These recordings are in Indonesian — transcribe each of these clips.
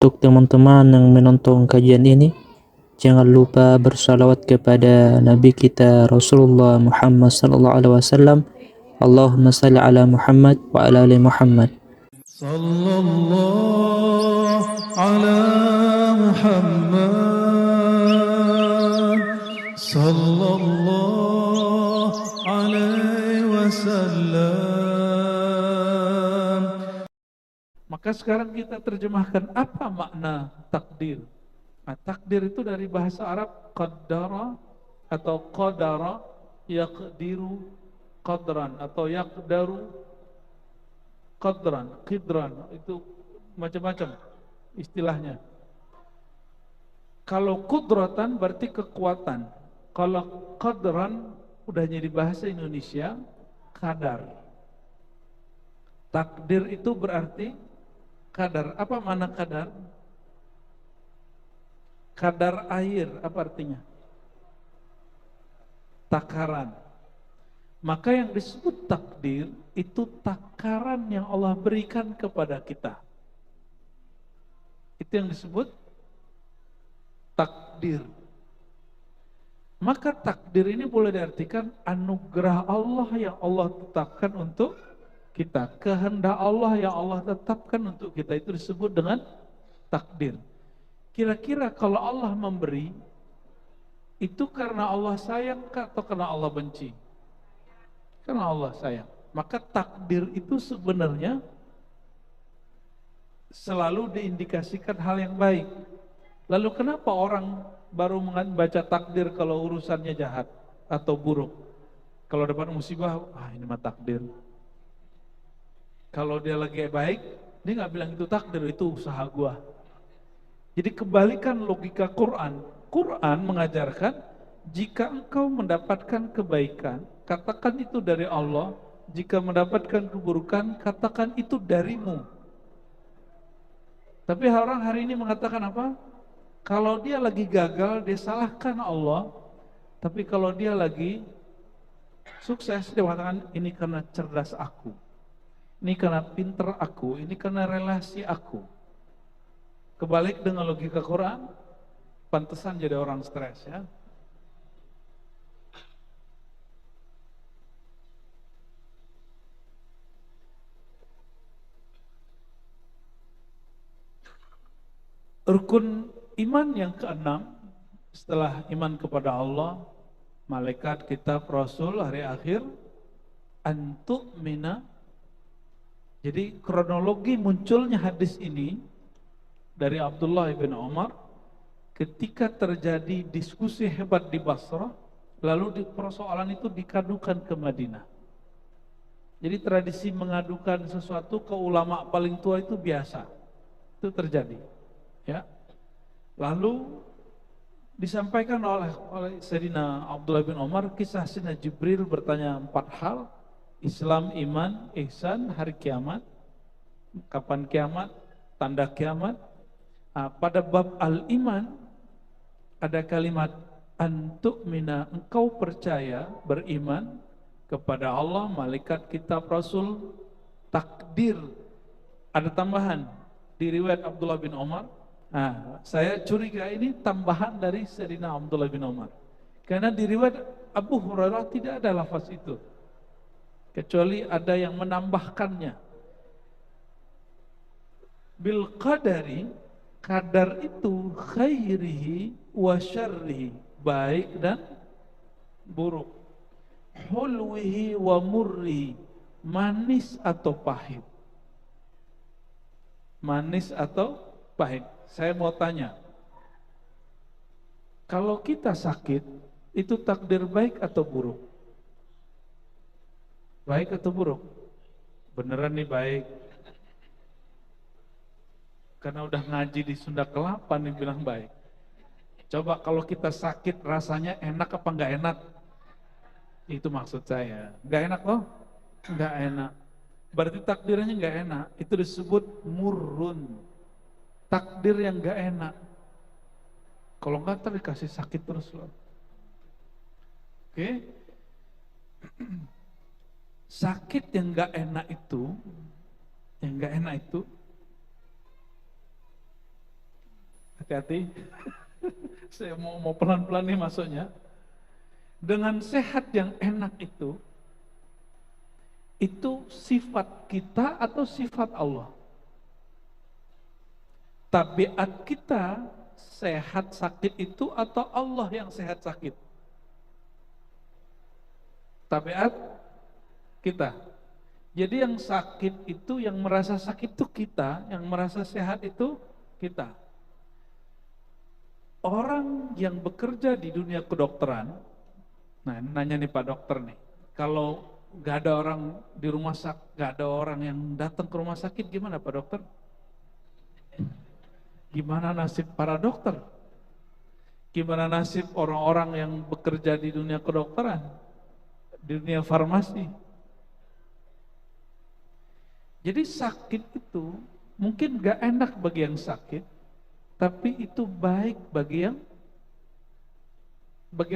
Untuk teman-teman yang menonton kajian ini, jangan lupa bersalawat kepada Nabi kita Rasulullah Muhammad sallallahu alaihi wasallam. Allahumma salli ala Muhammad wa ala ali Muhammad. Sallallahu ala Muhammad sallallahu alaihi wasallam. Maka sekarang kita terjemahkan apa makna takdir. Nah, takdir itu dari bahasa Arab qaddara atau qadara, yaqdiru qadran atau yaqdaru qidran, itu macam-macam istilahnya. Kalau kudratan berarti kekuatan. Kalau qadran udah jadi bahasa Indonesia kadar. Takdir itu berarti kadar. Apa makna kadar? Kadar air, apa artinya? Takaran. Maka yang disebut takdir itu takaran yang Allah berikan kepada kita. Itu yang disebut takdir. Maka takdir ini boleh diartikan anugerah Allah yang Allah tetapkan untuk kita. Kehendak Allah yang Allah tetapkan untuk kita, itu disebut dengan takdir. Kira-kira kalau Allah memberi, itu karena Allah sayang atau karena Allah benci? Karena Allah sayang. Maka takdir itu sebenarnya selalu diindikasikan hal yang baik. Lalu kenapa orang baru membaca takdir kalau urusannya jahat atau buruk? Kalau dapat musibah, ini mah takdir. Kalau dia lagi baik, dia nggak bilang itu takdir, itu usaha gua. Jadi kebalikan logika Quran. Quran mengajarkan jika engkau mendapatkan kebaikan, katakan itu dari Allah. Jika mendapatkan keburukan, katakan itu darimu. Tapi orang hari ini mengatakan apa? Kalau dia lagi gagal, dia salahkan Allah. Tapi kalau dia lagi sukses, dia mengatakan ini karena cerdas aku, ini karena pinter aku, ini karena relasi aku. Kebalik dengan logika Quran, pantesan jadi orang stres ya. Rukun iman yang keenam setelah iman kepada Allah, malaikat, kitab, rasul, hari akhir, antu'mina. Jadi kronologi munculnya hadis ini dari Abdullah bin Umar ketika terjadi diskusi hebat di Basrah, lalu persoalan itu dikadukan ke Madinah. Jadi tradisi mengadukan sesuatu ke ulama paling tua itu biasa, itu terjadi. Ya, lalu disampaikan oleh Sayyidina Abdullah bin Umar kisah Sayyidina Jibril bertanya 4 hal: Islam, iman, ihsan, hari kiamat, kapan kiamat, tanda kiamat. Pada bab al-iman ada kalimat antu'mina, engkau percaya, beriman kepada Allah, malaikat, kitab, rasul, takdir. Ada tambahan di riwayat Abdullah bin Umar. Saya curiga ini tambahan dari Sayyidina Abdullah bin Umar. Karena di riwayat Abu Hurairah tidak ada lafaz itu. Kecuali ada yang menambahkannya. Bil qadari, kadar itu khairihi wa syarrihi, baik dan buruk. Hulwihi wa murrihi, manis atau pahit. Manis atau pahit. Saya mau tanya, kalau kita sakit, itu takdir baik atau buruk? Baik atau buruk? Beneran nih baik. Karena udah ngaji di Sunda Kelapa nih bilang baik. Coba kalau kita sakit rasanya enak apa enggak enak? Itu maksud saya. Enggak enak loh? Enggak enak. Berarti takdirnya enggak enak. Itu disebut murrun. Takdir yang enggak enak. Kalau enggak ntar dikasih sakit terus loh. Oke? Sakit yang enggak enak itu, hati-hati. Saya mau pelan-pelan nih masuknya. Dengan sehat yang enak itu sifat kita atau sifat Allah? Tabiat kita sehat sakit itu atau Allah yang sehat sakit? Tabiat kita. Jadi yang sakit itu, yang merasa sakit itu kita, yang merasa sehat itu kita. Orang yang bekerja di dunia kedokteran, nah nanya nih Pak Dokter nih, kalau gak ada orang di rumah sakit, gak ada orang yang datang ke rumah sakit, gimana Pak Dokter? Gimana nasib para dokter? Gimana nasib orang-orang yang bekerja di dunia kedokteran, di dunia farmasi? Jadi sakit itu mungkin gak enak bagi yang sakit, tapi itu baik bagi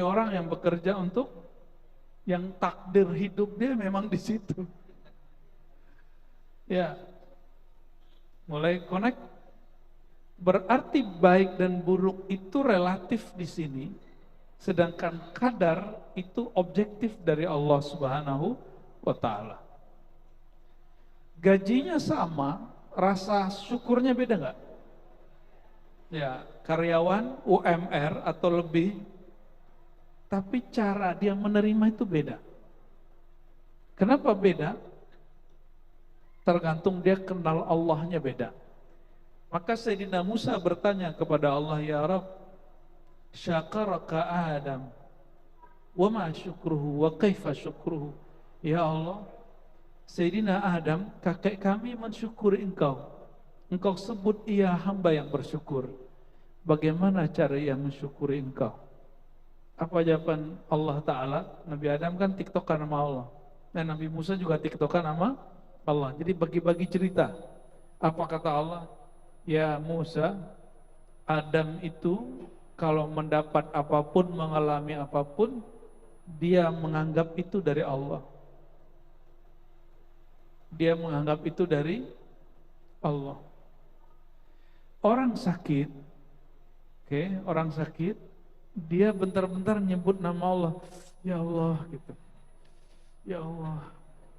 orang yang bekerja untuk yang takdir hidup dia memang di situ. Ya, mulai connect. Berarti baik dan buruk itu relatif di sini, sedangkan kadar itu objektif dari Allah Subhanahu wa Ta'ala. Gajinya sama, rasa syukurnya beda nggak? Ya, karyawan UMR atau lebih, tapi cara dia menerima itu beda. Kenapa beda? Tergantung dia kenal Allahnya beda. Maka Sayyidina Musa bertanya kepada Allah, ya Rabb, syakaraka Adam, wa ma syukruhu, wa kaifa syukruhu. Ya Allah, Sayyidina Adam, kakek kami mensyukuri engkau. Engkau sebut ia hamba yang bersyukur. Bagaimana cara ia mensyukuri engkau? Apa jawaban Allah Ta'ala? Nabi Adam kan tiktokan sama Allah. Dan Nabi Musa juga tiktokan sama Allah. Jadi bagi-bagi cerita. Apa kata Allah? Ya Musa, Adam itu kalau mendapat apapun, mengalami apapun, dia menganggap itu dari Allah. Dia menganggap itu dari Allah. Orang sakit, orang sakit, dia bentar-bentar nyebut nama Allah, ya Allah gitu. Ya Allah,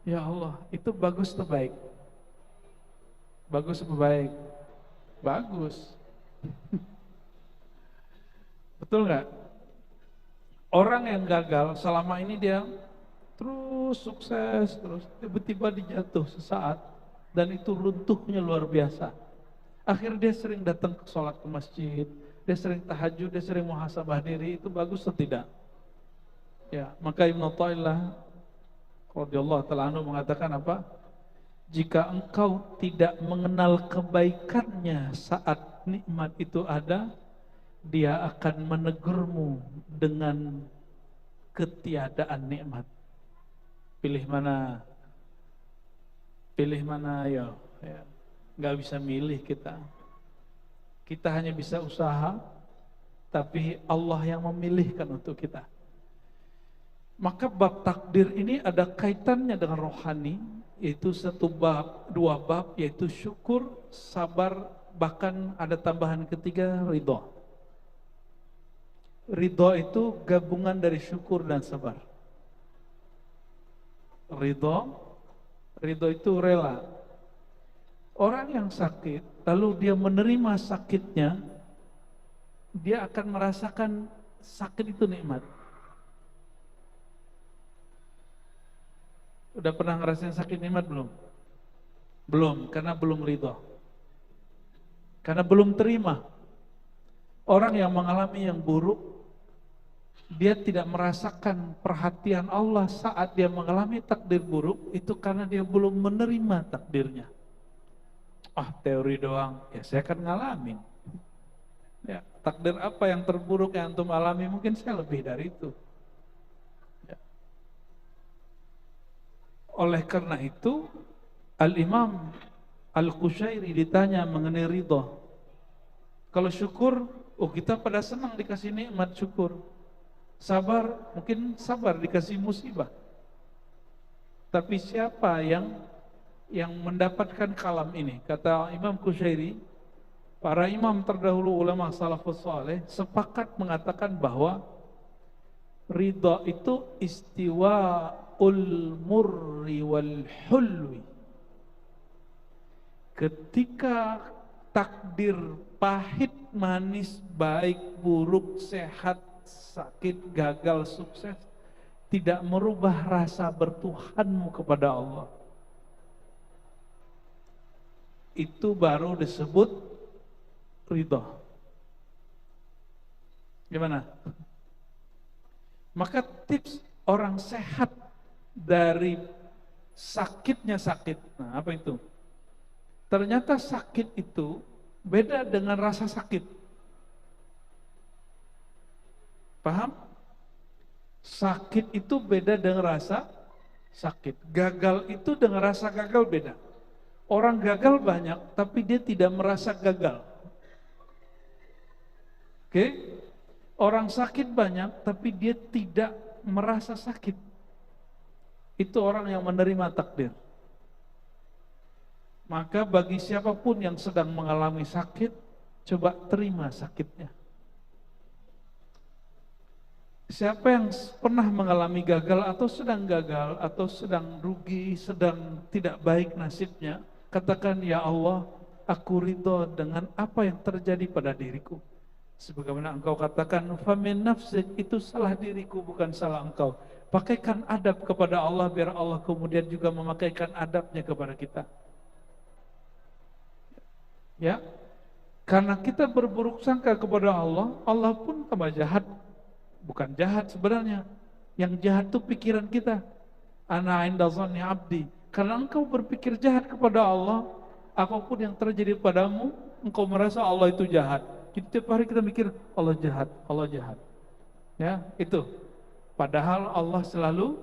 ya Allah, itu bagus atau baik? Bagus atau baik? Bagus. Betul nggak? Orang yang gagal selama ini dia terus sukses, terus tiba-tiba dijatuh sesaat dan itu runtuhnya luar biasa. Akhirnya dia sering datang ke sholat ke masjid, dia sering tahajud, dia sering muhasabah diri. Itu bagus atau tidak? Ya, maka Ibnu Athaillah radhiyallahu ta'ala anhu mengatakan apa? Jika engkau tidak mengenal kebaikannya saat nikmat itu ada, dia akan menegurmu dengan ketiadaan nikmat. Pilih mana? Pilih mana ayo? Ya. Nggak bisa milih kita. Kita hanya bisa usaha, tapi Allah yang memilihkan untuk kita. Maka bab takdir ini ada kaitannya dengan rohani, yaitu satu bab, dua bab, yaitu syukur, sabar, bahkan ada tambahan ketiga, ridho. Ridho itu gabungan dari syukur dan sabar. Ridho itu rela. Orang yang sakit, lalu dia menerima sakitnya, dia akan merasakan sakit itu nikmat. Udah pernah ngerasain sakit nikmat belum? Belum, karena belum ridho. Karena belum terima. Orang yang mengalami yang buruk, dia tidak merasakan perhatian Allah saat dia mengalami takdir buruk, itu karena dia belum menerima takdirnya. Ah, teori doang, ya saya akan ngalamin. Ya, takdir apa yang terburuk yang antum alami, mungkin saya lebih dari itu. Ya. Oleh karena itu, Al-Imam Al-Qushairi ditanya mengenai ridho. Kalau syukur, oh kita pada senang dikasih nikmat syukur. Sabar, mungkin sabar dikasih musibah. Tapi siapa yang mendapatkan kalam ini? Kata Imam Qushairi Para imam terdahulu ulama salafus saleh sepakat mengatakan bahwa ridha itu istiwaul murri wal hulwi. Ketika takdir pahit, manis, baik, buruk, sehat, sakit, gagal, sukses tidak merubah rasa bertuhanmu kepada Allah, itu baru disebut ridha. Gimana? Maka tips orang sehat dari sakitnya sakit. Nah, apa itu? Ternyata sakit itu beda dengan rasa sakit. Paham? Sakit itu beda dengan rasa sakit. Gagal itu dengan rasa gagal beda. Orang gagal banyak, tapi dia tidak merasa gagal. Oke? Orang sakit banyak, tapi dia tidak merasa sakit. Itu orang yang menerima takdir. Maka bagi siapapun yang sedang mengalami sakit, coba terima sakitnya. Siapa yang pernah mengalami gagal atau sedang rugi, sedang tidak baik nasibnya, katakan, ya Allah, aku ridho dengan apa yang terjadi pada diriku. Sebagaimana engkau katakan, famin nafsik, itu salah diriku, bukan salah engkau. Pakaikan adab kepada Allah, biar Allah kemudian juga memakaikan adabnya kepada kita. Ya, karena kita berburuk sangka kepada Allah, Allah pun tambah jahat. Bukan jahat sebenarnya, yang jahat itu pikiran kita. Ana inda zanni abdi. Karena engkau berpikir jahat kepada Allah, apapun yang terjadi padamu, engkau merasa Allah itu jahat. Jadi tiap hari kita mikir Allah jahat, Allah jahat. Ya, itu. Padahal Allah selalu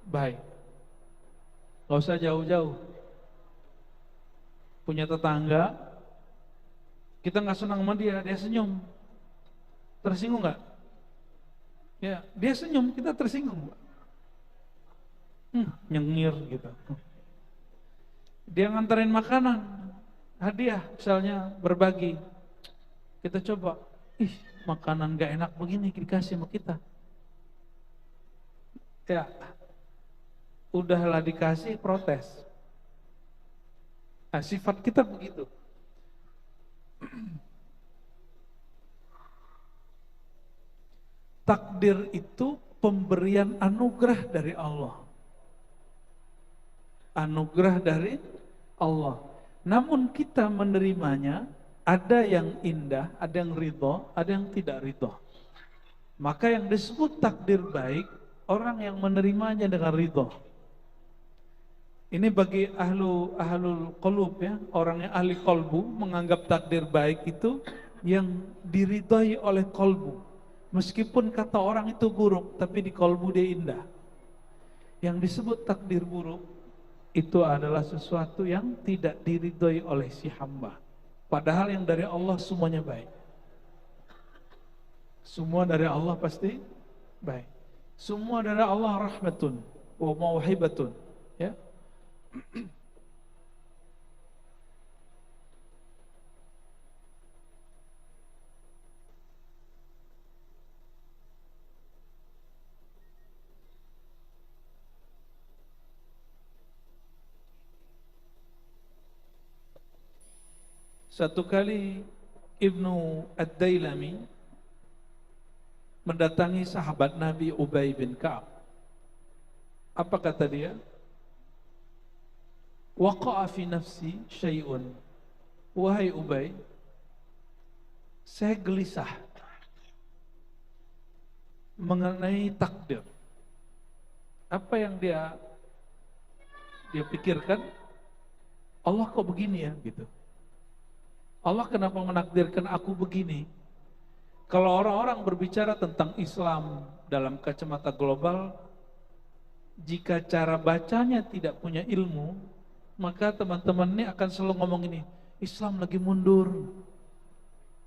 baik. Gak usah jauh-jauh. Punya tetangga, kita nggak senang sama dia senyum. Tersinggung nggak? Ya, dia senyum, kita tersinggung. Nyengir gitu. Dia nganterin makanan, hadiah misalnya, berbagi. Kita coba, makanan gak enak begini dikasih sama kita. Ya, udahlah dikasih, protes. Nah, sifat kita begitu. Takdir itu pemberian anugerah dari Allah. Anugerah dari Allah. Namun kita menerimanya, ada yang indah, ada yang ridho, ada yang tidak ridho. Maka yang disebut takdir baik, orang yang menerimanya dengan ridho. Ini bagi ahlul qulub, ya, orang yang ahli kolbu, menganggap takdir baik itu yang diridhoi oleh kolbu. Meskipun kata orang itu buruk, tapi di kolbu dia indah. Yang disebut takdir buruk, itu adalah sesuatu yang tidak diridhoi oleh si hamba. Padahal yang dari Allah semuanya baik. Semua dari Allah pasti baik. Semua dari Allah rahmatun wa mauhibatun. Ya. Satu kali Ibnu Ad-Dailami mendatangi sahabat Nabi Ubay bin Ka'ab. Apa kata dia? Waqa'a fi nafsi syai'un. Wahai Ubay, saya gelisah mengenai takdir. Apa yang dia pikirkan? Allah kok begini ya, gitu. Allah kenapa menakdirkan aku begini? Kalau orang-orang berbicara tentang Islam dalam kacamata global, jika cara bacanya tidak punya ilmu, maka teman-teman ini akan selalu ngomong ini, Islam lagi mundur,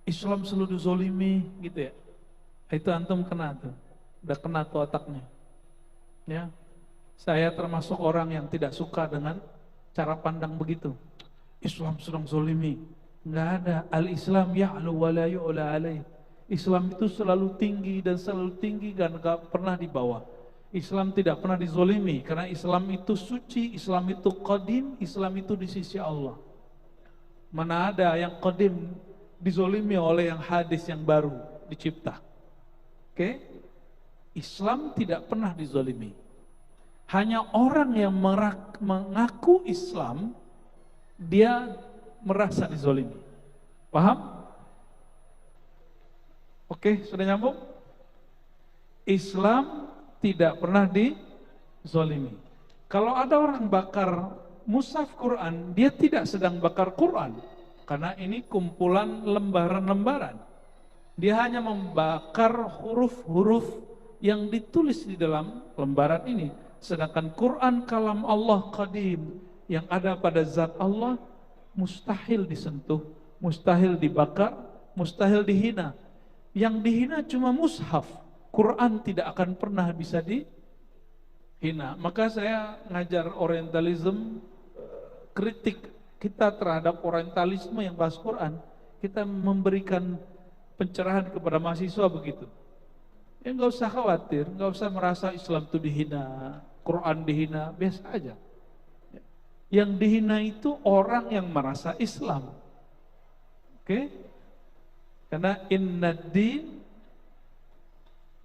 Islam selalu dizolimi, gitu ya. Itu antum kena tuh, udah kena tuh otaknya. Ya, saya termasuk orang yang tidak suka dengan cara pandang begitu. Islam sedang zolimi, Nggak ada. Al-Islam ya'lu wa la yu'la alaih. Islam itu selalu tinggi dan selalu tinggi dan nggak pernah di bawah. Islam tidak pernah dizolimi karena Islam itu suci, Islam itu qadim, Islam itu di sisi Allah. Mana ada yang qadim dizolimi oleh yang hadis yang baru dicipta. Oke? Islam tidak pernah dizolimi. Hanya orang yang mengaku Islam, dia merasa dizolimi. Paham? Oke, sudah nyambung? Islam tidak pernah dizolimi. Kalau ada orang bakar mushaf Quran, dia tidak sedang bakar Quran, karena ini kumpulan lembaran-lembaran. Dia hanya membakar huruf-huruf yang ditulis di dalam lembaran ini. Sedangkan Quran kalam Allah qadim, yang ada pada zat Allah, mustahil disentuh, mustahil dibakar, mustahil dihina. Yang dihina cuma mushaf. Quran tidak akan pernah bisa dihina. Maka saya ngajar orientalism, kritik kita terhadap orientalisme yang bahas Quran, kita memberikan pencerahan kepada mahasiswa begitu. Ya nggak usah khawatir, nggak usah merasa Islam itu dihina, Quran dihina, biasa aja. Yang dihina itu orang yang merasa Islam. Oke? Karena inna din,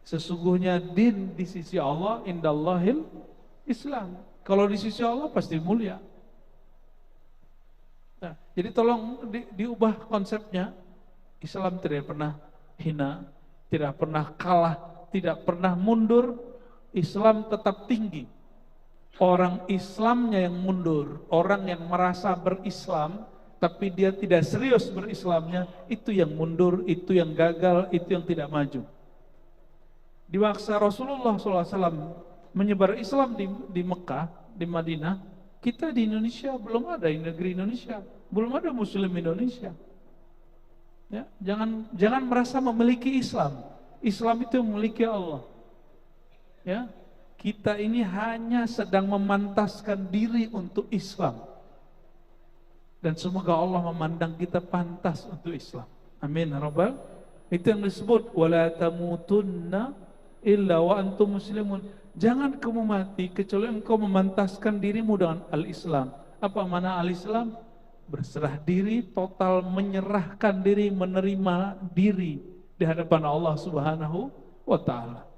sesungguhnya din di sisi Allah, indallahil Islam. Kalau di sisi Allah pasti mulia. Nah, jadi tolong diubah konsepnya. Islam tidak pernah hina, tidak pernah kalah, tidak pernah mundur. Islam tetap tinggi. Orang Islamnya yang mundur, orang yang merasa berislam tapi dia tidak serius berislamnya, itu yang mundur, itu yang gagal, itu yang tidak maju. Di masa Rasulullah SAW menyebar Islam di Mekah, di Madinah, kita di Indonesia belum ada, di negeri Indonesia belum ada Muslim Indonesia. Ya, jangan merasa memiliki Islam. Islam itu memiliki Allah. Ya, kita ini hanya sedang memantaskan diri untuk Islam. Dan semoga Allah memandang kita pantas untuk Islam. Amin ya rabbal. Itu yang disebut wala tamutunna illa wa antum muslimun. Jangan kamu mati kecuali engkau memantaskan dirimu dengan al-Islam. Apa makna al-Islam? Berserah diri, total menyerahkan diri, menerima diri di hadapan Allah Subhanahu wa taala.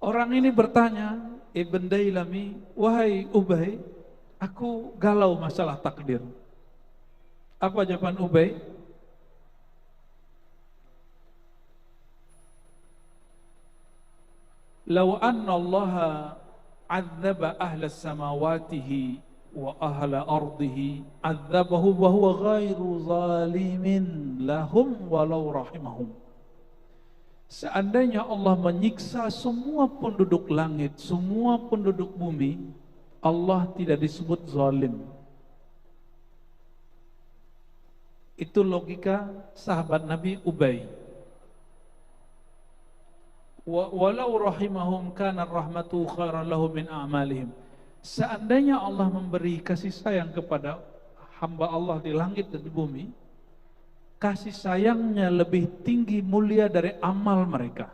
Orang ini bertanya, Ibn Dailami, wahai Ubay, aku galau masalah takdir. Apa jawaban Ubay? Lau anna Allah adzaba ahla samawatihi wa ahla ardihi adzabahu wa huwa ghairu zalimin lahum walau rahimahum. Seandainya Allah menyiksa semua penduduk langit, semua penduduk bumi, Allah tidak disebut zalim. Itu logika sahabat Nabi Ubay. Walau rahimahum kana rahmatu khairan lahum min a'malihim. Seandainya Allah memberi kasih sayang kepada hamba Allah di langit dan di bumi, kasih sayangnya lebih tinggi mulia dari amal mereka.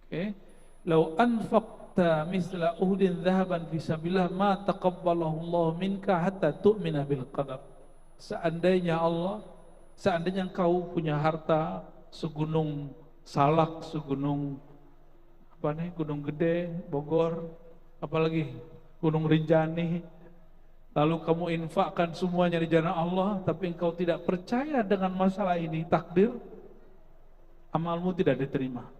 Oke. Lau anfaqta misla uhdin dhahaban fi sabilillah ma taqabbalahu Allah minka hatta tu'mina bil qadar. Seandainya engkau punya harta segunung Salak, segunung Gunung Gede, Bogor, apalagi Gunung Rinjani, lalu kamu infakkan semuanya di jalan Allah, tapi engkau tidak percaya dengan masalah ini, takdir, amalmu tidak diterima.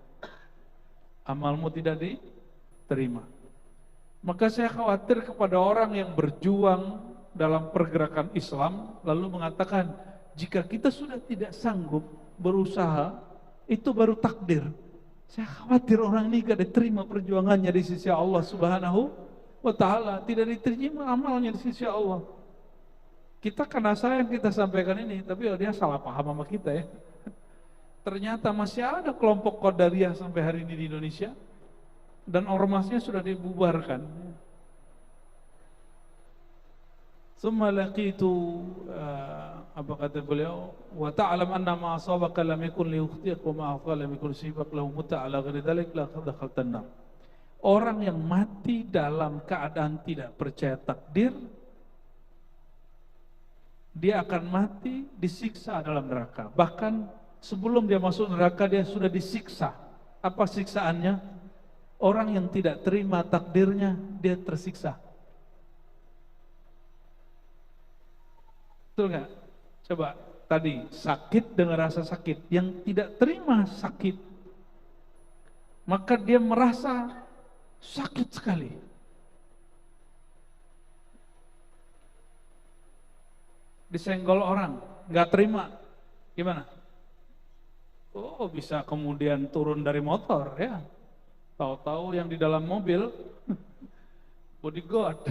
Amalmu tidak diterima. Maka saya khawatir kepada orang yang berjuang dalam pergerakan Islam, lalu mengatakan, jika kita sudah tidak sanggup berusaha, itu baru takdir. Saya khawatir orang ini gak diterima perjuangannya di sisi Allah Subhanahu wa ta'ala, tidak diterima amalnya di sisi Allah. Kita karena sayang kita sampaikan ini, tapi dia salah paham sama kita ya. Ternyata masih ada kelompok Qadariyah sampai hari ini di Indonesia, dan ormasnya sudah dibubarkan. Tsumma laqitu apa kata beliau, wa ta'lam anna ma asabaka lam yakun liyukhti'ak wa ma akhta lam yakun yusibak lahu mutta ala ghairi dzalik la dakhaltan nar. Orang yang mati dalam keadaan tidak percaya takdir, dia akan mati disiksa dalam neraka. Bahkan sebelum dia masuk neraka dia sudah disiksa. Apa siksaannya? Orang yang tidak terima takdirnya, dia tersiksa. Betul nggak? Coba tadi sakit dengan rasa sakit, yang tidak terima sakit, maka dia merasa sakit sekali. Disenggol orang, nggak terima, gimana? Oh, bisa kemudian turun dari motor ya. Tahu-tahu yang di dalam mobil bodyguard,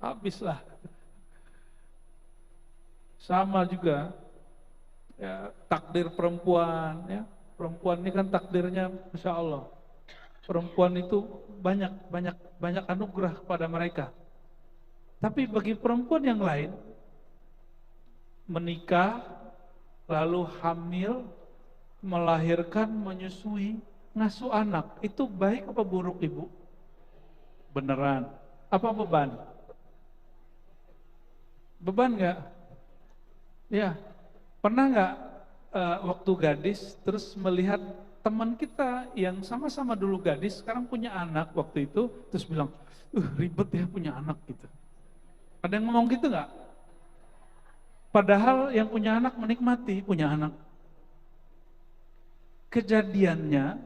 habislah. Sama juga ya, takdir perempuan ya. Perempuan ini kan takdirnya Masya Allah. Perempuan itu banyak anugerah kepada mereka. Tapi bagi perempuan yang lain, menikah, lalu hamil, melahirkan, menyusui, ngasuh anak, itu baik apa buruk ibu? Beneran? Apa beban? Beban nggak? Ya, pernah nggak waktu gadis terus melihat teman kita yang sama-sama dulu gadis sekarang punya anak waktu itu terus bilang, ribet ya punya anak gitu. Ada yang ngomong gitu nggak? Padahal yang punya anak menikmati punya anak. Kejadiannya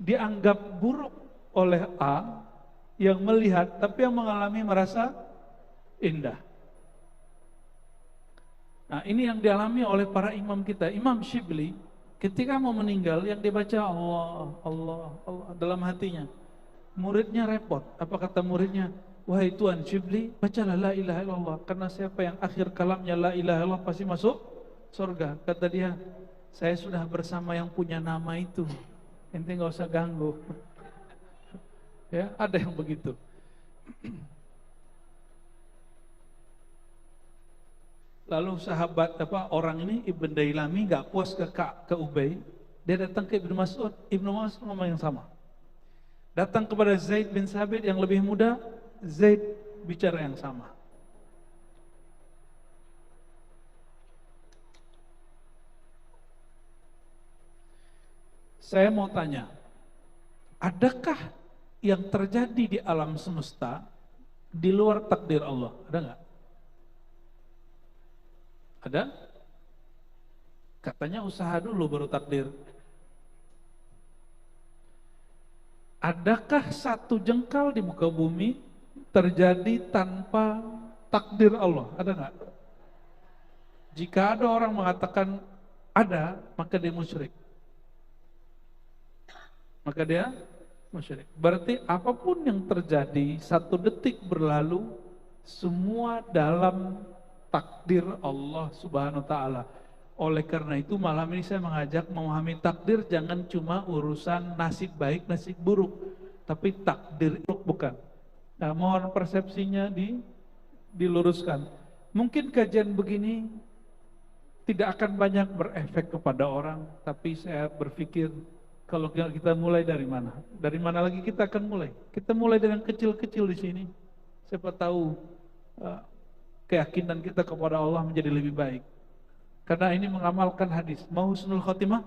dianggap buruk oleh A yang melihat, tapi yang mengalami merasa indah. Nah, ini yang dialami oleh para imam kita. Imam Syibli ketika mau meninggal yang dibaca Allah, Allah, Allah dalam hatinya. Muridnya repot. Apa kata muridnya? Wahai Tuan Syibli, bacalah la ilaha illallah, karena siapa yang akhir kalamnya la ilaha illallah pasti masuk surga. Kata dia, saya sudah bersama yang punya nama itu. Ente nggak usah ganggu. Ya, ada yang begitu. Lalu sahabat orang ini Ibn Dailami nggak puas ke Ubay, dia datang ke Ibnu Mas'ud. Ibnu Mas'ud ngomong yang sama. Datang kepada Zaid bin Sabit yang lebih muda, Zaid bicara yang sama. Saya mau tanya, adakah yang terjadi di alam semesta di luar takdir Allah? Ada nggak? Ada? Katanya usaha dulu baru takdir. Adakah satu jengkal di muka bumi terjadi tanpa takdir Allah? Ada nggak? Jika ada orang mengatakan ada, maka dia musyrik. Maka dia musyrik. Berarti apapun yang terjadi, satu detik berlalu, semua dalam takdir Allah Subhanahu wa ta'ala. Oleh karena itu malam ini saya mengajak memahami takdir jangan cuma urusan nasib baik, nasib buruk, tapi takdir buruk bukan. Nah, mohon persepsinya diluruskan. Mungkin kajian begini tidak akan banyak berefek kepada orang, tapi saya berpikir kalau kita mulai dari mana? Dari mana lagi kita akan mulai? Kita mulai dengan kecil-kecil di sini. Siapa tahu keyakinan kita kepada Allah menjadi lebih baik. Karena ini mengamalkan hadis. Mau husnul khotimah?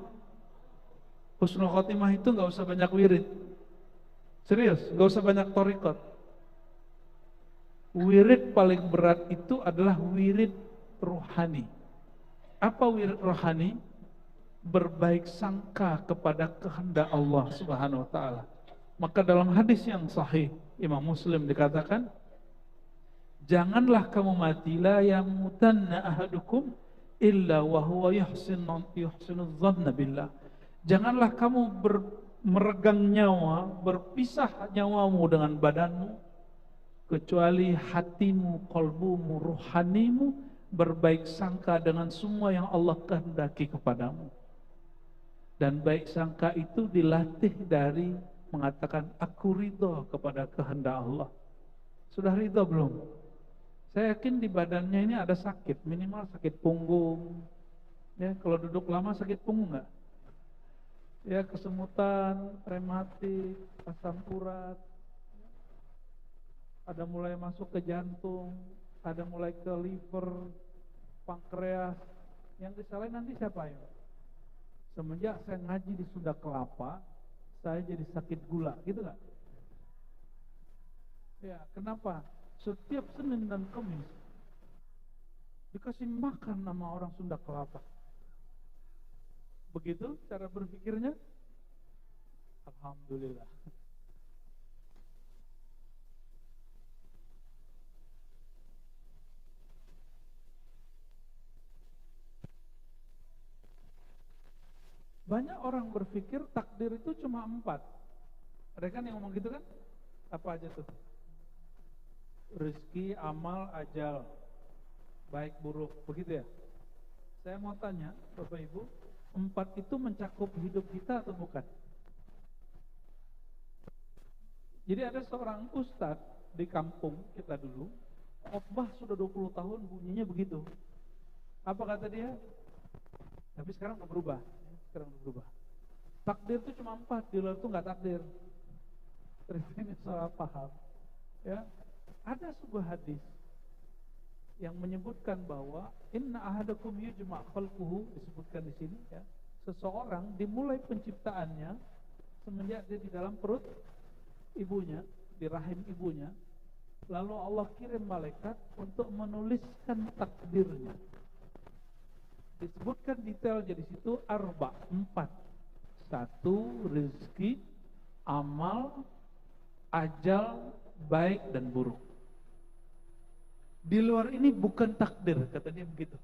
Husnul khotimah itu nggak usah banyak wirid. Serius, nggak usah banyak thariqat. Wirid paling berat itu adalah wirid rohani. Apa wirid rohani? Berbaik sangka kepada kehendak Allah Subhanahu wa ta'ala. Maka dalam hadis yang sahih Imam Muslim dikatakan, janganlah kamu mati, la yamutanna ahadukum illa wa huwa yuhsinu dhanna billah. Janganlah kamu meregang nyawa, berpisah nyawamu dengan badanmu, kecuali hatimu, qalbumu, ruhanimu berbaik sangka dengan semua yang Allah kehendaki kepadamu. Dan baik sangka itu dilatih dari mengatakan aku ridho kepada kehendak Allah. Sudah ridho belum? Saya yakin di badannya ini ada sakit, minimal sakit punggung. Ya, kalau duduk lama sakit punggung nggak? Ya, kesemutan, rematik, asam urat, ada mulai masuk ke jantung, ada mulai ke liver, pankreas. Yang disalahin nanti siapa ya? Semenjak saya ngaji di Sunda Kelapa, saya jadi sakit gula, gitu nggak? Ya, kenapa? Setiap Senin dan Kamis dikasih makan sama orang Sunda Kelapa. Begitu cara berpikirnya? Alhamdulillah. Banyak orang berpikir takdir itu cuma 4. Ada kan yang ngomong gitu kan? Apa aja tuh? Rezeki, amal, ajal, baik buruk, begitu ya? Saya mau tanya Bapak Ibu, 4 itu mencakup hidup kita atau bukan? Jadi ada seorang ustadz di kampung kita dulu, khotbah sudah 20 tahun bunyinya begitu. Apa kata dia? Tapi sekarang udah berubah. Takdir itu cuma 4, di luar itu nggak takdir. Terus ini salah paham. Ya, ada sebuah hadis yang menyebutkan bahwa inna ahadakum yujma' khalquhu, disebutkan di sini ya. Seseorang dimulai penciptaannya semenjak dia di dalam perut ibunya, di rahim ibunya. Lalu Allah kirim malaikat untuk menuliskan takdirnya. Disebutkan detailnya di situ 4. 1, rezeki, amal, ajal, baik dan buruk. Di luar ini bukan takdir, kata dia begitu.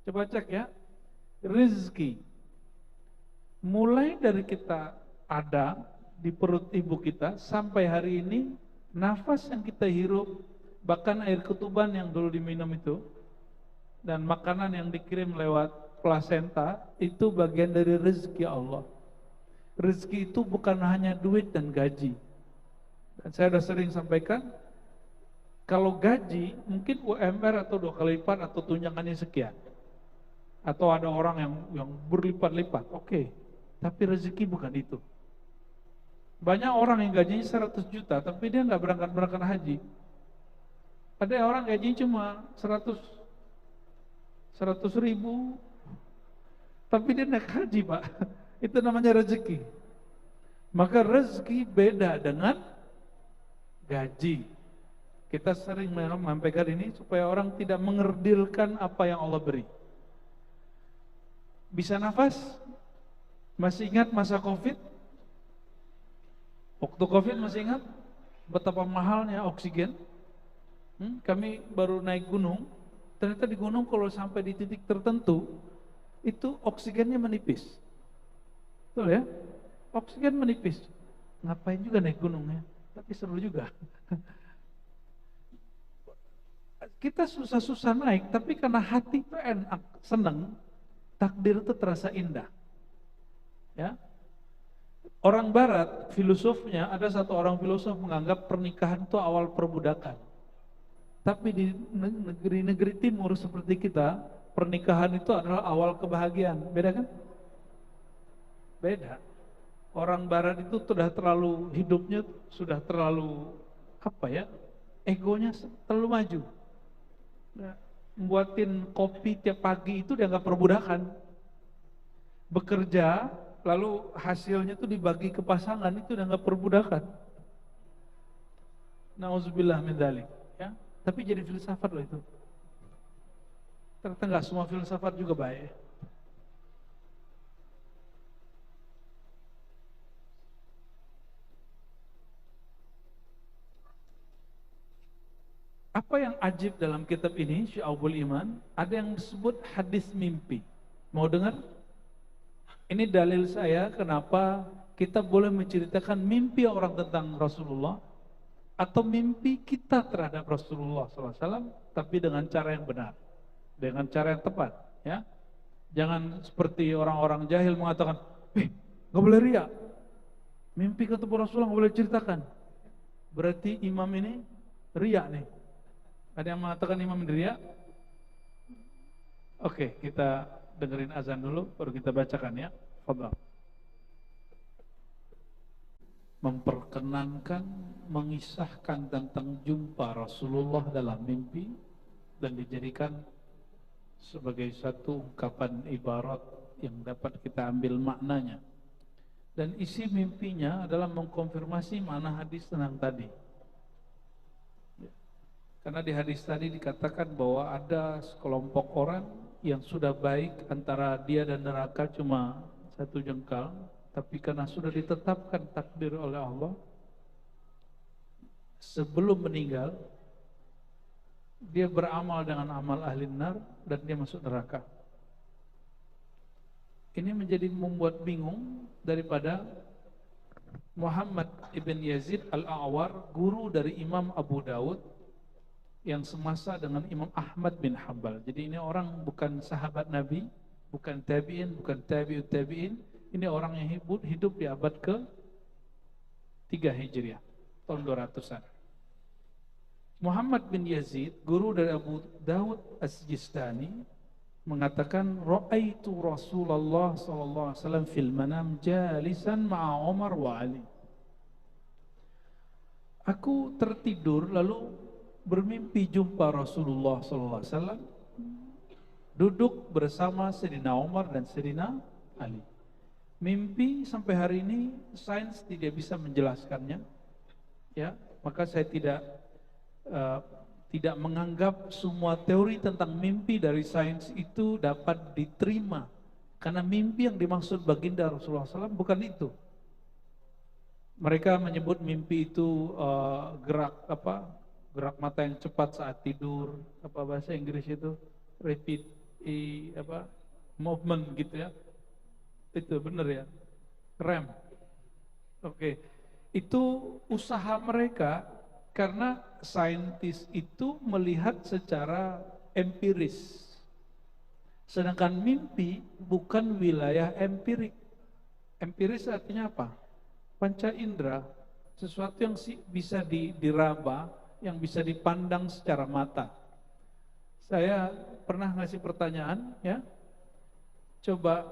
Coba cek ya. Rezeki mulai dari kita ada di perut ibu kita sampai hari ini, nafas yang kita hirup, bahkan air ketuban yang dulu diminum itu, dan makanan yang dikirim lewat plasenta, itu bagian dari rezeki Allah. Rezeki itu bukan hanya duit dan gaji. Dan saya sudah sering sampaikan, kalau gaji mungkin UMR atau 2 kali lipat atau tunjangannya sekian, atau ada orang yang berlipat-lipat, oke. Tapi rezeki bukan itu. Banyak orang yang gajinya 100 juta tapi dia nggak berangkat haji. Ada orang gajinya cuma 100 ribu tapi dia naik haji, Pak. Itu namanya rezeki. Maka rezeki beda dengan gaji. Kita sering menyampaikan ini supaya orang tidak mengerdilkan apa yang Allah beri. Bisa nafas? Masih ingat masa Covid? Waktu Covid masih ingat betapa mahalnya oksigen? Kami baru naik gunung, ternyata di gunung kalau sampai di titik tertentu, itu oksigennya menipis. Betul ya? Oksigen menipis. Ngapain juga naik gunung ya? Tapi seru juga. Kita susah-susah naik, tapi karena hati itu enak, senang, takdir itu terasa indah. Ya. Orang barat, filosofnya, ada satu orang filosof menganggap pernikahan itu awal perbudakan. Tapi di negeri-negeri timur seperti kita, pernikahan itu adalah awal kebahagiaan. Beda kan? Beda. Orang barat itu sudah terlalu, hidupnya sudah terlalu, egonya terlalu maju. Membuatin kopi tiap pagi itu dianggap perbudakan. Bekerja, lalu hasilnya itu dibagi ke pasangan, itu dianggap perbudakan. Nauzubillah min dzalik, ya. Tapi jadi filsafat loh itu. Ternyata nggak semua filsafat juga baik. Apa yang ajib dalam kitab ini, Syu'abul Iman, ada yang disebut hadis mimpi. Mau dengar? Ini dalil saya kenapa kita boleh menceritakan mimpi orang tentang Rasulullah atau mimpi kita terhadap Rasulullah SAW, tapi dengan cara yang benar, dengan cara yang tepat. Ya, jangan seperti orang-orang jahil mengatakan, nggak boleh riya, mimpi ketemu Rasulullah nggak boleh ceritakan. Berarti imam ini riya nih. Ada yang mengatakan imam ria? Oke, kita dengerin azan dulu, baru kita bacakan ya. Fadhal. Memperkenankan, mengisahkan tentang jumpa Rasulullah dalam mimpi dan dijadikan sebagai satu ungkapan ibarat yang dapat kita ambil maknanya. Dan isi mimpinya adalah mengkonfirmasi makna hadis tentang tadi. Karena di hadis tadi dikatakan bahwa ada sekelompok orang yang sudah baik antara dia dan neraka cuma satu jengkal, tapi karena sudah ditetapkan takdir oleh Allah, sebelum meninggal dia beramal dengan amal ahli nar dan dia masuk neraka. Ini menjadi membuat bingung daripada Muhammad ibn Yazid al-A'war, guru dari Imam Abu Dawud yang semasa dengan Imam Ahmad bin Hanbal. Jadi ini orang bukan sahabat Nabi, bukan tabi'in, bukan tabi'ut tabi'in. Ini orang yang hidup di abad ke-3 Hijriah, tahun 200-an. Muhammad bin Yazid, guru dari Abu Dawud As-Sijistani, mengatakan ra'aitu Rasulullah sallallahu alaihi wasallam fil manam jalisan ma'a Umar wa Ali. Aku tertidur lalu bermimpi jumpa Rasulullah sallallahu alaihi wasallam duduk bersama Sayyidina Umar dan Sayyidina Ali. Mimpi sampai hari ini sains tidak bisa menjelaskannya. Ya, maka saya tidak menganggap semua teori tentang mimpi dari sains itu dapat diterima, karena mimpi yang dimaksud baginda Rasulullah SAW bukan itu. Mereka menyebut mimpi itu gerak mata yang cepat saat tidur, bahasa Inggris itu rapid movement gitu ya. Itu benar ya, REM. Oke. Itu usaha mereka. Karena saintis itu melihat secara empiris. Sedangkan mimpi bukan wilayah empirik. Empiris artinya apa? Panca indera, sesuatu yang bisa diraba, yang bisa dipandang secara mata. Saya pernah ngasih pertanyaan, ya. Coba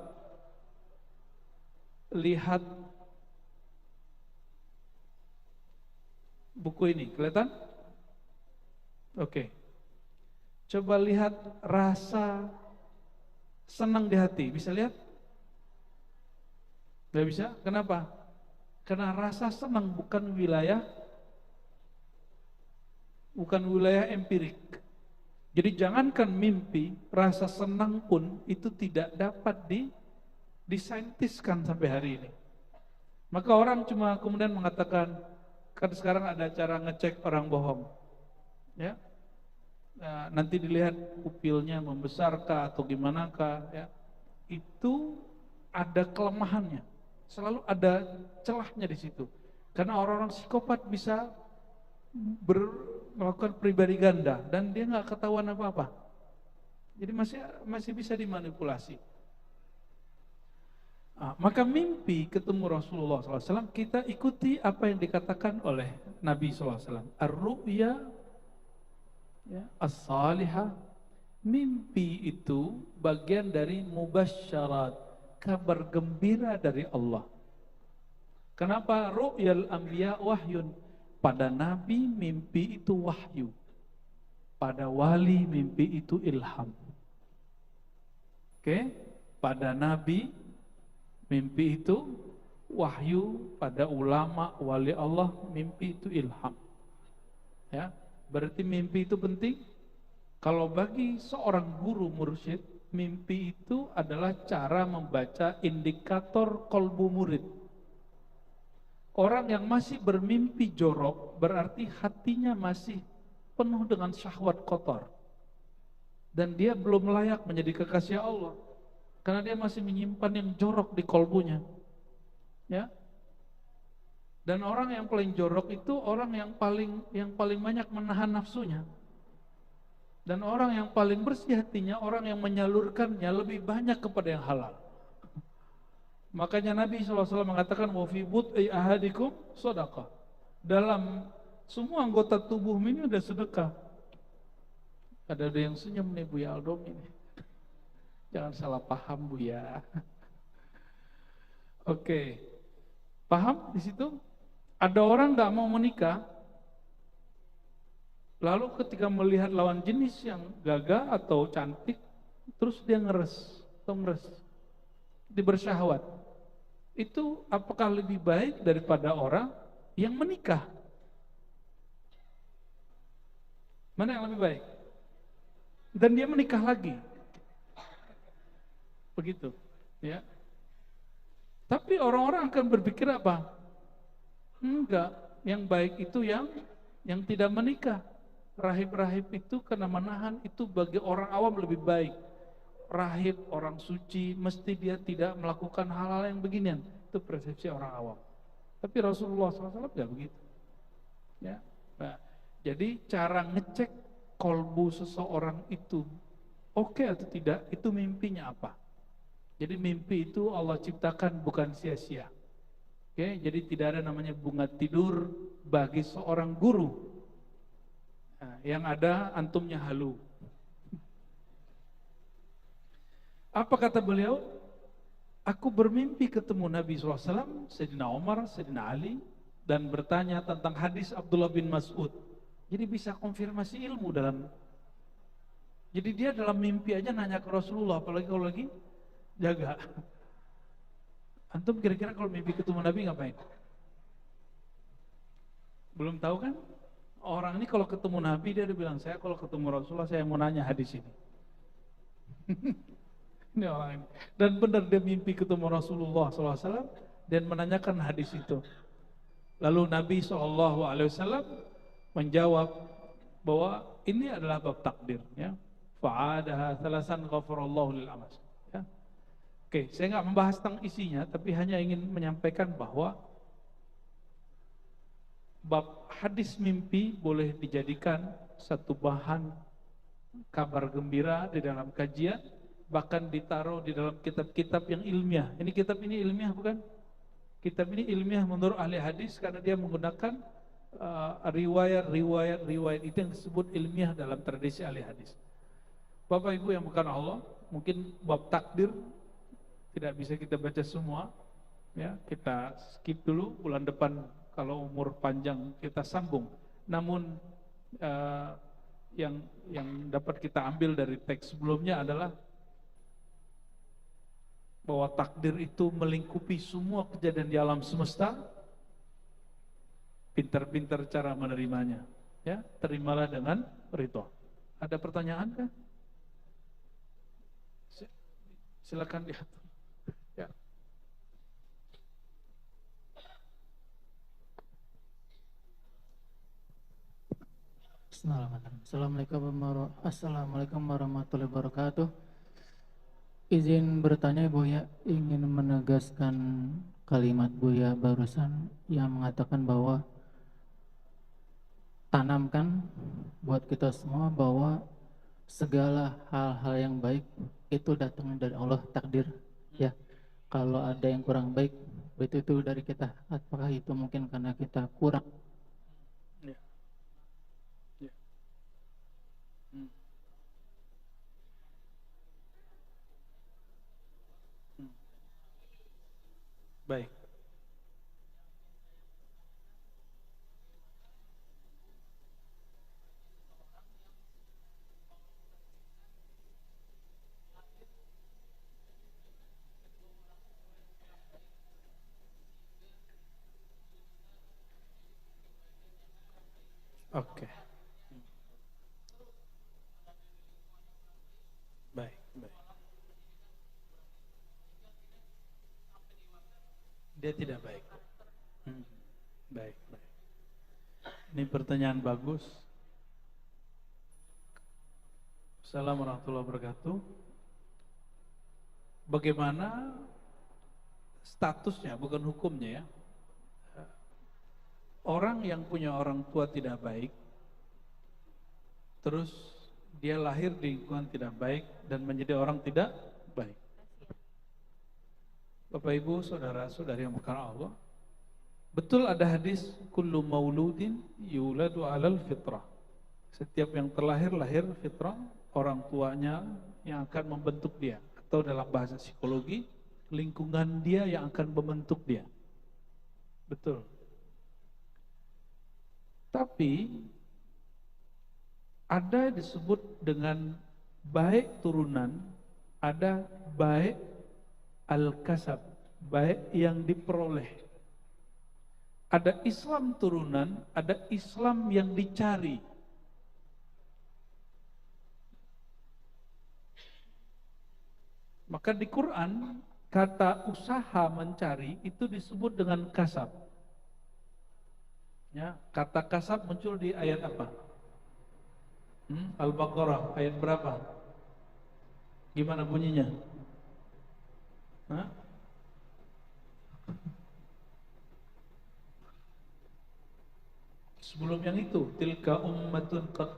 lihat buku ini, kelihatan? Oke. Coba lihat rasa senang di hati, bisa lihat? Gak bisa, kenapa? Karena rasa senang bukan wilayah empirik. Jadi jangankan mimpi, rasa senang pun itu tidak dapat disaintiskan sampai hari ini. Maka orang cuma kemudian mengatakan, kan sekarang ada cara ngecek orang bohong, ya. Nah, nanti dilihat pupilnya membesarkah atau gimana kah, ya. Itu ada kelemahannya, selalu ada celahnya di situ. Karena orang-orang psikopat bisa melakukan pribadi ganda dan dia nggak ketahuan apa-apa. Jadi masih bisa dimanipulasi. Maka mimpi ketemu Rasulullah SAW, kita ikuti apa yang dikatakan oleh Nabi SAW. Ar-ru'ya, ya, as-salihah. Mimpi itu bagian dari mubasyarat, kabar gembira dari Allah. Kenapa? Ru'yal anbiya wahyun. Pada Nabi mimpi itu wahyu. Pada wali mimpi itu ilham. Oke? Pada Nabi mimpi itu wahyu, pada ulama, wali Allah, mimpi itu ilham. Ya, berarti mimpi itu penting. Kalau bagi seorang guru mursyid, mimpi itu adalah cara membaca indikator kolbu murid. Orang yang masih bermimpi jorok berarti hatinya masih penuh dengan syahwat kotor. Dan dia belum layak menjadi kekasih Allah. Karena dia masih menyimpan yang jorok di kolbunya. Ya. Dan orang yang paling jorok itu orang yang paling banyak menahan nafsunya. Dan orang yang paling bersih hatinya orang yang menyalurkannya lebih banyak kepada yang halal. Makanya Nabi SAW mengatakan wa fi bud'i ahadikum shadaqah. Dalam semua anggota tubuh ini ada sedekah. Ada yang senyum nih Buya Aldom ini. Jangan salah paham Buya. Oke, paham di situ? Ada orang nggak mau menikah, lalu ketika melihat lawan jenis yang gagah atau cantik, terus dia ngeres, dia bersyahwat. Itu apakah lebih baik daripada orang yang menikah? Mana yang lebih baik? Dan dia menikah lagi. Begitu, ya. Tapi orang-orang akan berpikir apa? Enggak, yang baik itu yang tidak menikah. Rahib-rahib itu karena menahan itu bagi orang awam lebih baik. Rahib, orang suci, mesti dia tidak melakukan hal-hal yang beginian. Itu persepsi orang awam. Tapi Rasulullah SAW tidak begitu. Ya. Nah, jadi cara ngecek kolbu seseorang itu oke atau tidak, itu mimpinya apa. Jadi mimpi itu Allah ciptakan bukan sia-sia. Oke, jadi tidak ada namanya bunga tidur bagi seorang guru. Nah, yang ada antumnya halu. Apa kata beliau? Aku bermimpi ketemu Nabi SAW, Sayyidina Umar, Sayyidina Ali, dan bertanya tentang hadis Abdullah bin Mas'ud. Jadi bisa konfirmasi ilmu dalam. Jadi dia dalam mimpi aja nanya ke Rasulullah, apalagi kalau lagi jaga. Antum kira-kira kalau mimpi ketemu Nabi ngapain? Belum tahu kan? Orang ini kalau ketemu Nabi dia bilang, saya kalau ketemu Rasulullah saya mau nanya hadis ini. Ini orang ini. Dan benar dia mimpi ketemu Rasulullah SAW dan menanyakan hadis itu. Lalu Nabi SAW menjawab bahwa ini adalah bab takdir. Ya. Fa'adaha thalasan ghafarallahu lil amas. Ya. Oke, saya nggak membahas tentang isinya, tapi hanya ingin menyampaikan bahwa bab hadis mimpi boleh dijadikan satu bahan kabar gembira di dalam kajian, bahkan ditaruh di dalam kitab-kitab yang ilmiah. Ini kitab ini ilmiah bukan? Kitab ini ilmiah menurut ahli hadis karena dia menggunakan riwayat itu yang disebut ilmiah dalam tradisi ahli hadis. Bapak Ibu yang bukan Allah, mungkin bab takdir tidak bisa kita baca semua, ya kita skip dulu, bulan depan kalau umur panjang kita sambung. Namun yang dapat kita ambil dari teks sebelumnya adalah bahwa takdir itu melingkupi semua kejadian di alam semesta. Pintar-pintar cara menerimanya, ya terimalah dengan ridho. Ada pertanyaan kan? Silakan lihat. Ya. Assalamualaikum warahmatullahi wabarakatuh. Izin bertanya Buya, ingin menegaskan kalimat Buya barusan yang mengatakan bahwa tanamkan buat kita semua bahwa segala hal-hal yang baik itu datang dari Allah, takdir. Ya, kalau ada yang kurang baik, itu dari kita. Apakah itu mungkin karena kita kurang? Ya. Ya. Baik. Oke. Baik, baik. Dia tidak baik. Baik, baik. Ini pertanyaan bagus. Assalamualaikum warahmatullahi wabarakatuh. Bagaimana statusnya, bukan hukumnya ya. Orang yang punya orang tua tidak baik, terus dia lahir di lingkungan tidak baik dan menjadi orang tidak baik. Bapak Ibu, saudara-saudari yang bukan Allah, betul ada hadis kullu mauludin yuladu alal fitrah. Setiap yang terlahir lahir fitrah, orang tuanya yang akan membentuk dia, atau dalam bahasa psikologi, lingkungan dia yang akan membentuk dia. Betul. Tapi ada disebut dengan baik turunan, ada baik al-kasab, baik yang diperoleh. Ada Islam turunan, ada Islam yang dicari. Maka di Quran kata usaha mencari itu disebut dengan kasab. Ya, kata kasab muncul di ayat apa? Al-Baqarah ayat berapa? Gimana bunyinya? Hah? Sebelum yang itu, tilka ummatun qad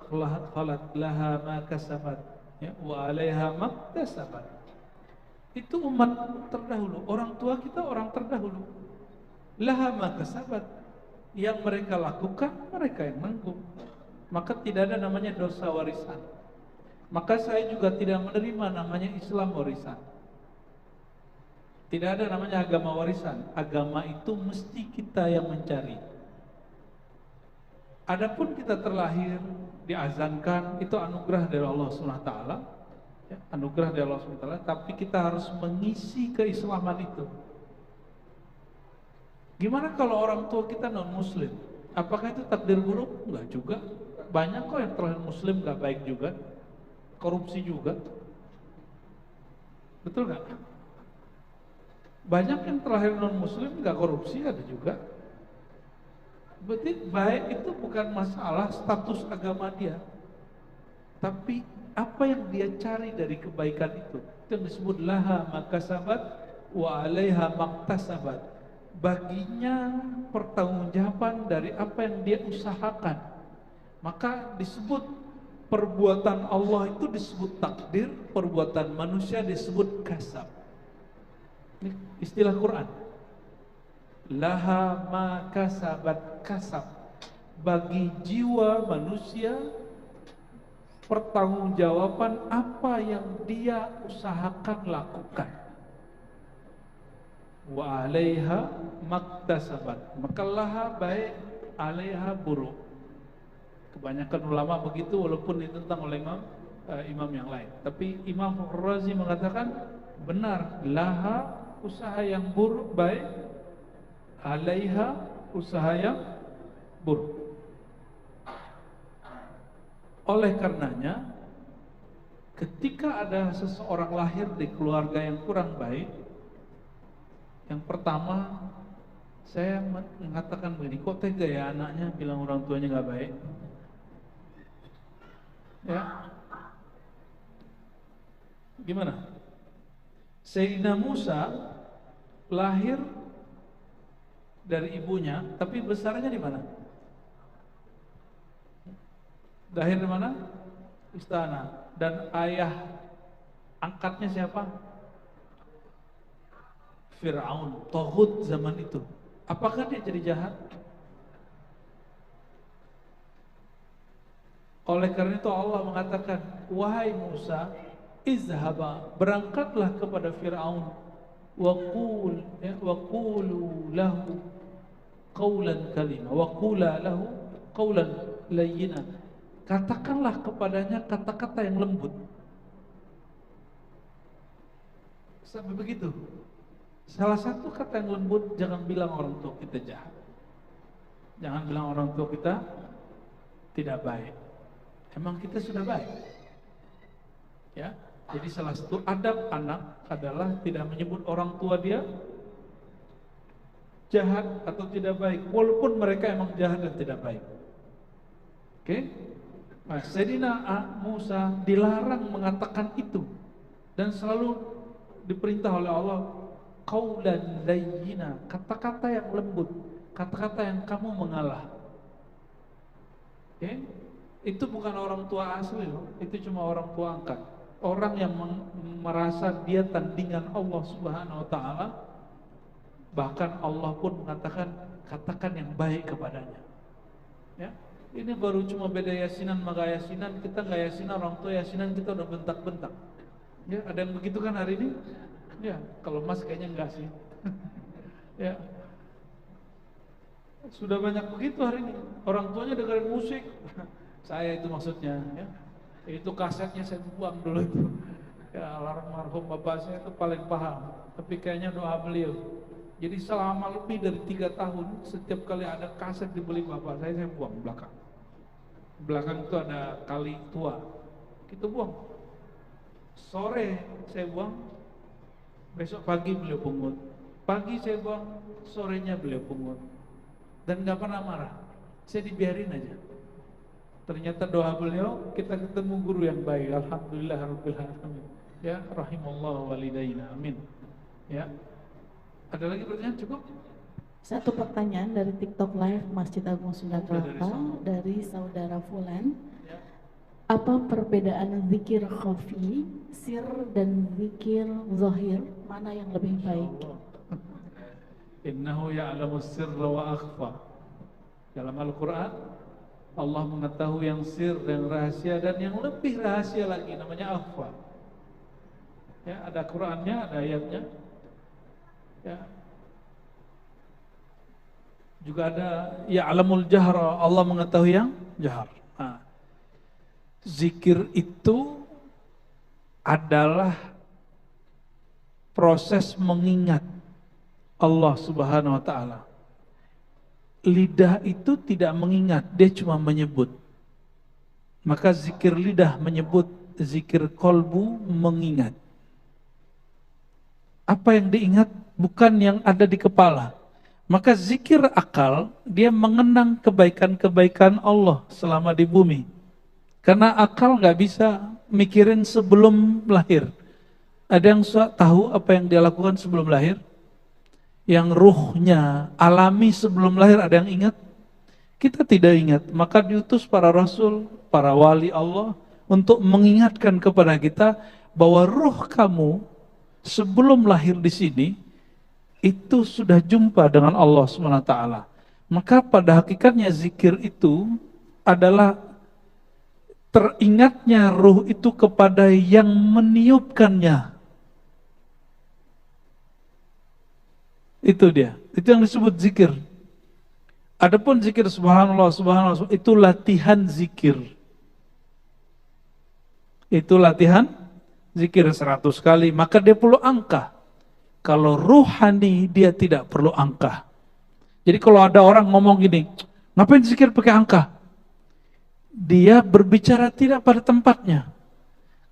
khalat laha ma kasabat, ya, wa 'alaiha maktasabat. Itu umat terdahulu, orang tua kita orang terdahulu. Laha ma kasabat, yang mereka lakukan mereka yang nanggung. Maka tidak ada namanya dosa warisan. Maka saya juga tidak menerima namanya Islam warisan. Tidak ada namanya agama warisan. Agama itu mesti kita yang mencari. Adapun kita terlahir, diazankan, itu anugerah dari Allah SWT, ya, anugerah dari Allah SWT. Tapi kita harus mengisi keislaman itu. Gimana kalau orang tua kita non muslim? Apakah itu takdir buruk? Enggak juga. Banyak kok yang terlahir muslim gak baik juga, korupsi juga. Betul gak? Banyak yang terlahir non muslim gak korupsi, ada juga. Berarti baik itu bukan masalah status agama dia, tapi apa yang dia cari dari kebaikan itu. Itu yang disebut laha makasabat wa 'alaiha maktasabat. Baginya pertanggungjawaban dari apa yang dia usahakan. Maka disebut perbuatan Allah itu disebut takdir, perbuatan manusia disebut kasab. Ini istilah Quran. Laha ma kasabat kasab. Bagi jiwa manusia pertanggungjawaban apa yang dia usahakan lakukan. Wa 'alaiha maktasabat. Maka laha baik, 'alaiha buruk. Kebanyakan ulama begitu, walaupun ditentang oleh imam yang lain. Tapi Imam Razi mengatakan benar, laha usaha yang buruk baik, 'alaiha usaha yang buruk. Oleh karenanya, ketika ada seseorang lahir di keluarga yang kurang baik, yang pertama saya mengatakan begini, kok tega ya anaknya bilang orang tuanya nggak baik? Ya, gimana? Sayyidina Musa lahir dari ibunya, tapi besarnya di mana? Lahir di mana? Istana. Dan ayah angkatnya siapa? Fir'aun, Tohut zaman itu. Apakah dia jadi jahat? Oleh karena itu Allah mengatakan, wahai Musa, izhaba, berangkatlah kepada Fir'aun, wa qulu lahu qawlan kalima, wa qula lahu qawlan layyina. Katakanlah kepadanya kata-kata yang lembut. Sampai begitu. Salah satu kata yang lembut, jangan bilang orang tua kita jahat. Jangan bilang orang tua kita tidak baik. Emang kita sudah baik. Ya. Jadi salah satu adab anak adalah tidak menyebut orang tua dia jahat atau tidak baik, walaupun mereka emang jahat dan tidak baik. Oke? Nah, Sayyidina Musa dilarang mengatakan itu dan selalu diperintah oleh Allah qaulan layyina, kata-kata yang lembut, kata-kata yang kamu mengalah. Oke? Itu bukan orang tua asli loh, itu cuma orang tua angkat. Orang yang merasa dia tandingan Allah Subhanahu wa taala, bahkan Allah pun mengatakan katakan yang baik kepadanya. Ya. Ini baru cuma beda yasinan maka yasinan, kita nggak yasinan, orang tua yasinan kita udah bentak-bentak. Ya, ada yang begitu kan hari ini? Ya, kalau Mas kayaknya enggak sih. Ya, sudah banyak begitu hari ini. Orang tuanya dengerin musik. Saya itu maksudnya, ya. Itu kasetnya saya buang dulu itu. Ya, almarhum bapak saya itu paling paham. Tapi kayaknya doa beliau. Jadi selama lebih dari 3 tahun, setiap kali ada kaset dibeli bapak saya buang belakang. Belakang itu ada kali tua, kita buang. Sore saya buang, besok pagi beliau pungut. Pagi saya buang, sorenya beliau pungut. Dan nggak pernah marah, saya dibiarin aja. Ternyata doa beliau, kita ketemu guru yang baik. Alhamdulillah rabbil alamin. Ya, rahimallahu walidaina, amin. Ya, ada lagi pertanyaan cukup? Satu pertanyaan dari TikTok Live Masjid Agung Sunda Kelapa dari saudara Fulan. Ya. Apa perbedaan zikir khafi, sir dan zikir zahir? Mana yang lebih baik? Innahu ya'lamu sirra wa akhfa. Dalam Al-Quran Allah mengetahui yang sir dan rahasia dan yang lebih rahasia lagi namanya akhfa. Ya, ada Qurannya, ada ayatnya. Ya. Juga ada ya'lamul jahra, Allah mengetahui yang jahar. Nah, zikir itu adalah proses mengingat Allah Subhanahu wa taala. Lidah itu tidak mengingat, dia cuma menyebut. Maka zikir lidah menyebut, zikir kolbu mengingat. Apa yang diingat bukan yang ada di kepala. Maka zikir akal, dia mengenang kebaikan-kebaikan Allah selama di bumi. Karena akal nggak bisa mikirin sebelum lahir. Ada yang tahu apa yang dia lakukan sebelum lahir? Yang ruhnya alami sebelum lahir, ada yang ingat? Kita tidak ingat, maka diutus para rasul, para wali Allah untuk mengingatkan kepada kita bahwa ruh kamu sebelum lahir di sini itu sudah jumpa dengan Allah SWT. Maka pada hakikatnya zikir itu adalah teringatnya ruh itu kepada yang meniupkannya. Itu dia, itu yang disebut zikir. Adapun zikir subhanallah, subhanallah, itu latihan zikir. Itu latihan zikir 100 kali, maka dia perlu angka. Kalau ruhani dia tidak perlu angka. Jadi kalau ada orang ngomong gini, ngapain zikir pakai angka? Dia berbicara tidak pada tempatnya.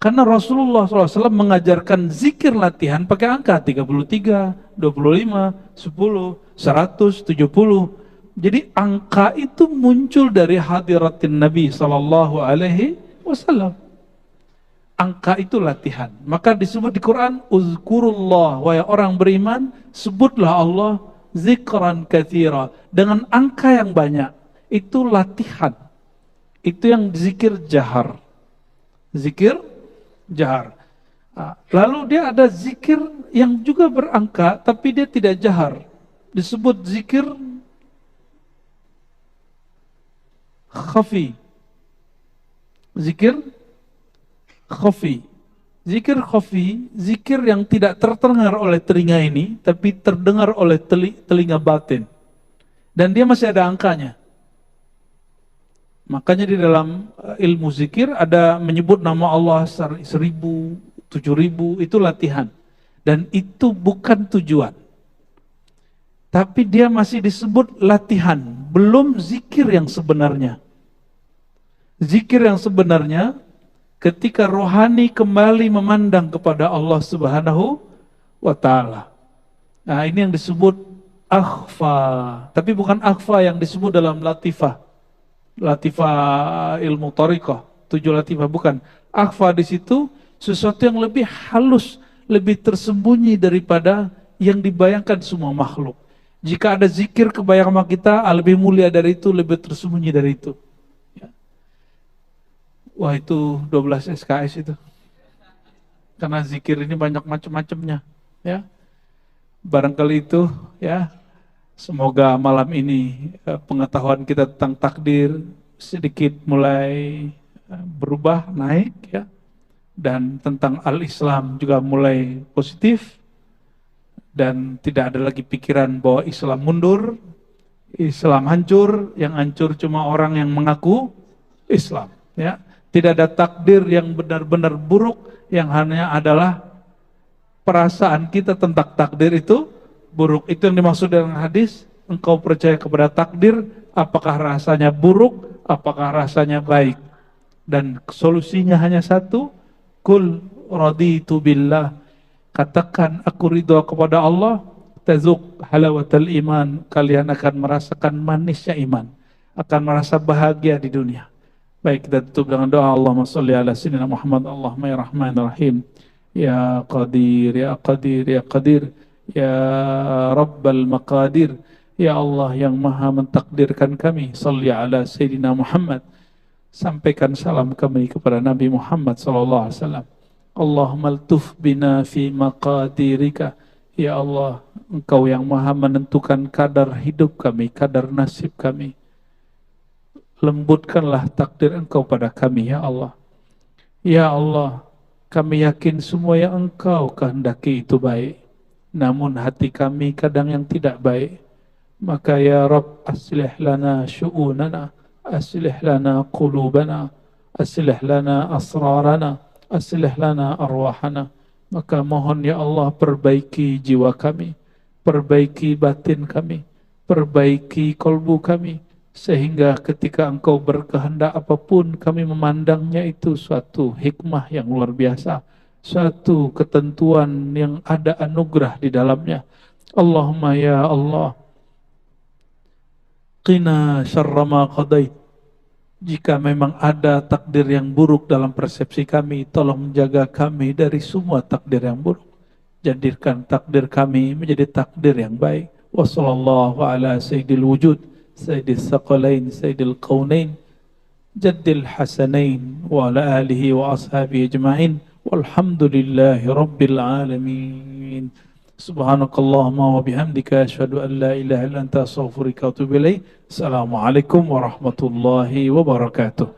Karena Rasulullah SAW mengajarkan zikir latihan pakai angka 33, 25, 10, 100, 70. Jadi angka itu muncul dari hadiratin Nabi SAW. Angka itu latihan. Maka disebut di Quran, uzkurullah, wahai orang beriman, sebutlah Allah zikran katsira, dengan angka yang banyak. Itu latihan. Itu yang zikir jahar. Zikir jahar. Lalu dia ada zikir yang juga berangka tapi dia tidak jahar. Disebut zikir khafi. Zikir khafi. Zikir khafi, zikir yang tidak terdengar oleh telinga ini, tapi terdengar oleh telinga batin. Dan dia masih ada angkanya. Makanya di dalam ilmu zikir ada menyebut nama Allah 1000, 7000, itu latihan. Dan itu bukan tujuan. Tapi dia masih disebut latihan, belum zikir yang sebenarnya. Zikir yang sebenarnya ketika rohani kembali memandang kepada Allah Subhanahu wa ta'ala. Nah, ini yang disebut akhfa. Tapi bukan akhfa yang disebut dalam latifah. Latifah ilmu thariqah, 7 latifah, bukan. Akhfa di situ sesuatu yang lebih halus, lebih tersembunyi daripada yang dibayangkan semua makhluk. Jika ada zikir kebayang sama kita, lebih mulia dari itu, lebih tersembunyi dari itu. Wah, itu 12 SKS itu. Karena zikir ini banyak macam-macamnya, ya. Barangkali itu, ya. Semoga malam ini pengetahuan kita tentang takdir sedikit mulai berubah, naik ya. Dan tentang al-Islam juga mulai positif, dan tidak ada lagi pikiran bahwa Islam mundur, Islam hancur, yang hancur cuma orang yang mengaku Islam ya. Tidak ada takdir yang benar-benar buruk, yang hanya adalah perasaan kita tentang takdir itu buruk. Itu yang dimaksud dengan hadis, engkau percaya kepada takdir, apakah rasanya buruk, apakah rasanya baik. Dan solusinya hanya satu, kul raditu billah, katakan aku ridho kepada Allah, tazuk halawatal iman, kalian akan merasakan manisnya iman, akan merasa bahagia di dunia. Baik, kita tutup dengan doa. Allahumma sholli ala sayyidina Muhammad. Allahumma ya rahman rahim, ya qadir ya qadir ya qadir, ya rabbal maqadir, ya Allah yang maha mentakdirkan kami. Sholli ala sayyidina Muhammad, sampaikan salam kami kepada Nabi Muhammad sallallahu alaihi wasallam. Allahumma altuf bina fi maqadirika, ya Allah engkau yang maha menentukan kadar hidup kami, kadar nasib kami, lembutkanlah takdir engkau pada kami ya Allah. Ya Allah, kami yakin semua yang engkau kehendaki itu baik, namun hati kami kadang yang tidak baik. Maka ya Rabb, aslih lana syu'unana, aslih lana qulubana, aslih lana asrarana, aslih lana arwahana. Maka mohon ya Allah, perbaiki jiwa kami, perbaiki batin kami, perbaiki kolbu kami, sehingga ketika engkau berkehendak apapun, kami memandangnya itu suatu hikmah yang luar biasa, suatu ketentuan yang ada anugerah di dalamnya. Allahumma ya Allah, qina syarra ma qadait. Jika memang ada takdir yang buruk dalam persepsi kami, tolong menjaga kami dari semua takdir yang buruk. Jadikan takdir kami menjadi takdir yang baik. Wa sallallahu ala sayyidil wujud, sayyidil thaqalain, sayyidil qawnain, jaddil hasanain, wa ala alihi wa ashabihi ajma'in, walhamdulillahi rabbil alamin. Subhanakallahumma wa bihamdika asyhadu an la ilaha illa anta astaghfiruka wa atubu ilaik. Assalamualaikum warahmatullahi wabarakatuh.